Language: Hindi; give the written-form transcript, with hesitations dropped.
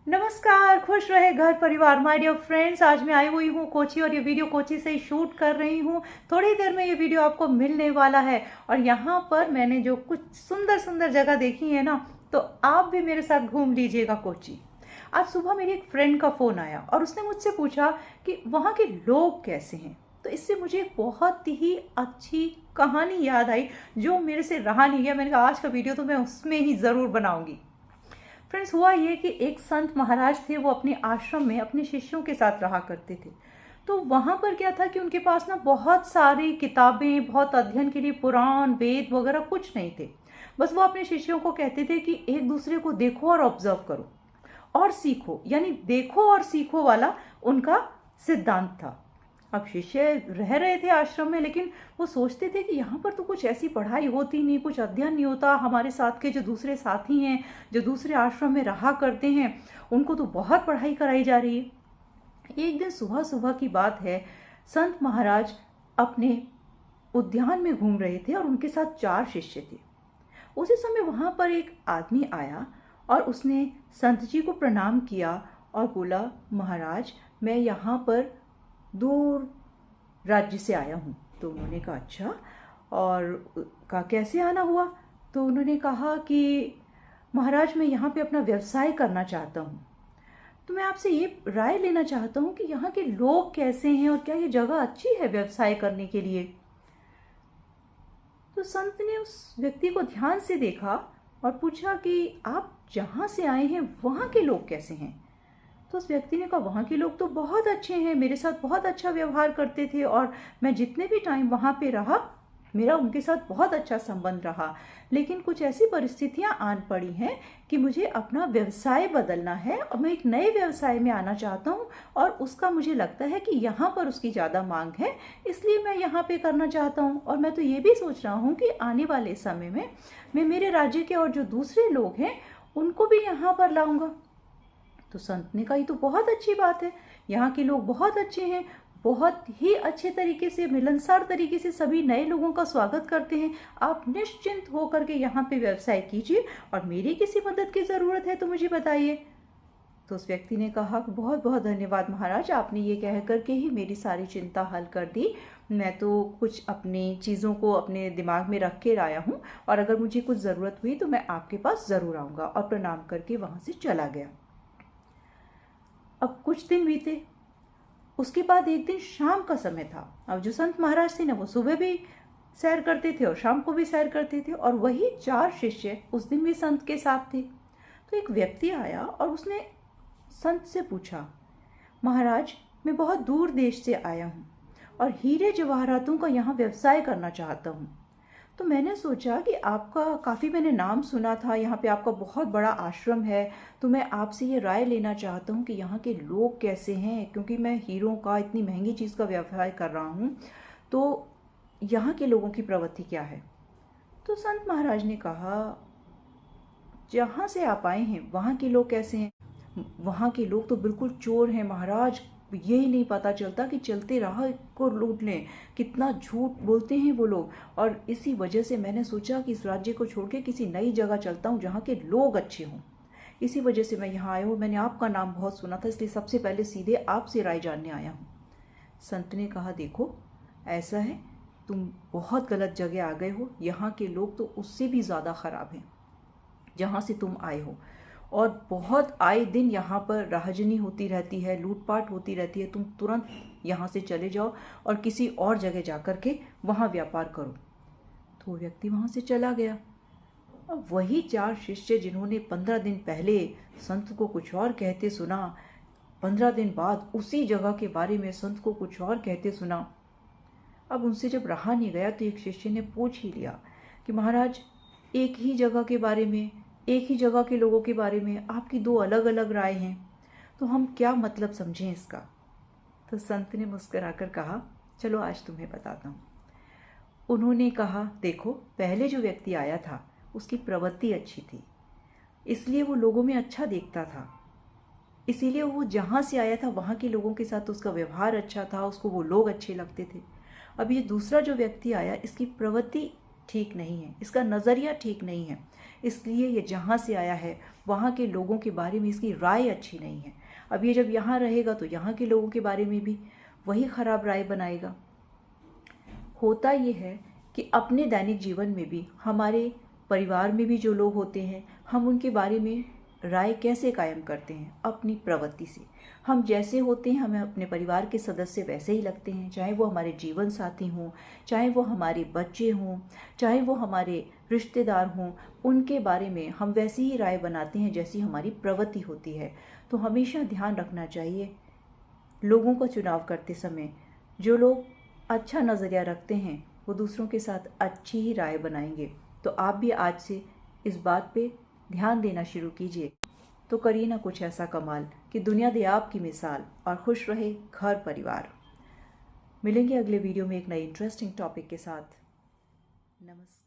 नमस्कार, खुश रहे घर परिवार। माय डियर फ्रेंड्स, आज मैं आई हुई हूँ कोची और ये वीडियो कोची से ही शूट कर रही हूँ। थोड़ी देर में ये वीडियो आपको मिलने वाला है और यहाँ पर मैंने जो कुछ सुंदर सुंदर जगह देखी है ना, तो आप भी मेरे साथ घूम लीजिएगा कोची। आज सुबह मेरी एक फ्रेंड का फ़ोन आया और उसने मुझसे पूछा कि वहाँ के लोग कैसे हैं। तो इससे मुझे एक बहुत ही अच्छी कहानी याद आई जो मेरे से रहा नहीं गया। मैंने कहा आज का वीडियो तो मैं उसमें ही ज़रूर बनाऊँगी। फ्रेंड्स, हुआ ये कि एक संत महाराज थे, वो अपने आश्रम में अपने शिष्यों के साथ रहा करते थे। तो वहाँ पर क्या था कि उनके पास ना बहुत सारी किताबें, बहुत अध्ययन के लिए पुराण वेद वगैरह कुछ नहीं थे। बस वो अपने शिष्यों को कहते थे कि एक दूसरे को देखो और ऑब्जर्व करो और सीखो, यानी देखो और सीखो वाला उनका सिद्धांत था। अब शिष्य रह रहे थे आश्रम में, लेकिन वो सोचते थे कि यहाँ पर तो कुछ ऐसी पढ़ाई होती नहीं, कुछ अध्ययन नहीं होता। हमारे साथ के जो दूसरे साथी हैं, जो दूसरे आश्रम में रहा करते हैं, उनको तो बहुत पढ़ाई कराई जा रही है। एक दिन सुबह सुबह की बात है, संत महाराज अपने उद्यान में घूम रहे थे और उनके साथ 4 शिष्य थे। उसी समय वहाँ पर एक आदमी आया और उसने संत जी को प्रणाम किया और बोला, महाराज मैं यहाँ पर दूर राज्य से आया हूँ। तो उन्होंने कहा अच्छा, और कहा कैसे आना हुआ? तो उन्होंने कहा कि महाराज मैं यहाँ पे अपना व्यवसाय करना चाहता हूँ, तो मैं आपसे ये राय लेना चाहता हूँ कि यहाँ के लोग कैसे हैं और क्या ये जगह अच्छी है व्यवसाय करने के लिए। तो संत ने उस व्यक्ति को ध्यान से देखा और पूछा कि आप जहाँ से आए हैं वहाँ के लोग कैसे हैं? तो उस व्यक्ति ने कहा वहाँ के लोग तो बहुत अच्छे हैं, मेरे साथ बहुत अच्छा व्यवहार करते थे और मैं जितने भी टाइम वहाँ पे रहा मेरा उनके साथ बहुत अच्छा संबंध रहा। लेकिन कुछ ऐसी परिस्थितियाँ आन पड़ी हैं कि मुझे अपना व्यवसाय बदलना है और मैं एक नए व्यवसाय में आना चाहता हूँ और उसका मुझे लगता है कि यहाँ पर उसकी ज़्यादा मांग है, इसलिए मैं यहाँ पे करना चाहता हूँ। और मैं तो ये भी सोच रहा हूँ कि आने वाले समय में मैं मेरे राज्य के और जो दूसरे लोग हैं उनको भी यहाँ पर लाऊंगा। तो संत ने कहा ये तो बहुत अच्छी बात है, यहाँ के लोग बहुत अच्छे हैं, बहुत ही अच्छे तरीके से, मिलनसार तरीके से सभी नए लोगों का स्वागत करते हैं। आप निश्चिंत होकर के यहाँ पे व्यवसाय कीजिए और मेरी किसी मदद की ज़रूरत है तो मुझे बताइए। तो उस व्यक्ति ने कहा बहुत बहुत धन्यवाद महाराज, आपने ये कह करके ही मेरी सारी चिंता हल कर दी। मैं तो कुछ अपनी चीज़ों को अपने दिमाग में रख के लाया हूँ और अगर मुझे कुछ ज़रूरत हुई तो मैं आपके पास ज़रूर आऊँगा। और प्रणाम करके वहाँ से चला गया। अब कुछ दिन बीते, उसके बाद एक दिन शाम का समय था। अब जो संत महाराज थे ना, वो सुबह भी सैर करते थे और शाम को भी सैर करते थे, और वही 4 शिष्य उस दिन भी संत के साथ थे। तो एक व्यक्ति आया और उसने संत से पूछा, महाराज मैं बहुत दूर देश से आया हूँ और हीरे जवाहरातों का यहाँ व्यवसाय करना चाहता हूँ। तो मैंने सोचा कि आपका काफ़ी मैंने नाम सुना था, यहाँ पे आपका बहुत बड़ा आश्रम है, तो मैं आपसे ये राय लेना चाहता हूँ कि यहाँ के लोग कैसे हैं, क्योंकि मैं हीरों का, इतनी महंगी चीज़ का व्यवसाय कर रहा हूँ, तो यहाँ के लोगों की प्रवृत्ति क्या है? तो संत महाराज ने कहा जहाँ से आप आए हैं वहाँ के लोग कैसे हैं? वहाँ के लोग तो बिल्कुल चोर हैं महाराज, यही नहीं पता चलता कि चलते राह को लूट लें, कितना झूठ बोलते हैं वो लोग। और इसी वजह से मैंने सोचा कि इस राज्य को छोड़ के किसी नई जगह चलता हूँ जहाँ के लोग अच्छे हों। इसी वजह से मैं यहाँ आया हूँ, मैंने आपका नाम बहुत सुना था, इसलिए सबसे पहले सीधे आपसे राय जानने आया हूँ। संत ने कहा देखो ऐसा है, तुम बहुत गलत जगह आ गए हो, यहाँ के लोग तो उससे भी ज़्यादा ख़राब हैं जहाँ से तुम आए हो, और बहुत आए दिन यहाँ पर राहजनी होती रहती है, लूटपाट होती रहती है। तुम तुरंत यहाँ से चले जाओ और किसी और जगह जा कर के वहाँ व्यापार करो। तो वो व्यक्ति वहाँ से चला गया। अब वही 4 शिष्य जिन्होंने 15 दिन पहले संत को कुछ और कहते सुना, 15 दिन बाद उसी जगह के बारे में संत को कुछ और कहते सुना। अब उनसे जब रहा नहीं गया तो एक शिष्य ने पूछ ही लिया कि महाराज एक ही जगह के बारे में, एक ही जगह के लोगों के बारे में आपकी 2 अलग अलग राय हैं, तो हम क्या मतलब समझें इसका? तो संत ने मुस्कुराकर कहा चलो आज तुम्हें बताता हूँ। उन्होंने कहा देखो पहले जो व्यक्ति आया था उसकी प्रवृत्ति अच्छी थी, इसलिए वो लोगों में अच्छा देखता था, इसीलिए वो जहाँ से आया था वहाँ के लोगों के साथ उसका व्यवहार अच्छा था, उसको वो लोग अच्छे लगते थे। अब ये दूसरा जो व्यक्ति आया, इसकी प्रवृत्ति ठीक नहीं है, इसका नज़रिया ठीक नहीं है, इसलिए ये जहाँ से आया है वहाँ के लोगों के बारे में इसकी राय अच्छी नहीं है। अब ये जब यहाँ रहेगा तो यहाँ के लोगों के बारे में भी वही खराब राय बनाएगा। होता ये है कि अपने दैनिक जीवन में भी, हमारे परिवार में भी जो लोग होते हैं, हम उनके बारे में राय कैसे कायम करते हैं? अपनी प्रवृत्ति से। हम जैसे होते हैं हमें अपने परिवार के सदस्य वैसे ही लगते हैं, चाहे वो हमारे जीवन साथी हों, चाहे वो हमारे बच्चे हों, चाहे वो हमारे रिश्तेदार हों, उनके बारे में हम वैसी ही राय बनाते हैं जैसी हमारी प्रवृत्ति होती है। तो हमेशा ध्यान रखना चाहिए लोगों का चुनाव करते समय, जो लोग अच्छा नज़रिया रखते हैं वो दूसरों के साथ अच्छी ही राय बनाएंगे। तो आप भी आज से इस बात पे ध्यान देना शुरू कीजिए, तो करिए ना कुछ ऐसा कमाल कि दुनिया दे आपकी मिसाल और खुश रहे घर परिवार। मिलेंगे अगले वीडियो में एक नई इंटरेस्टिंग टॉपिक के साथ। नमस्कार।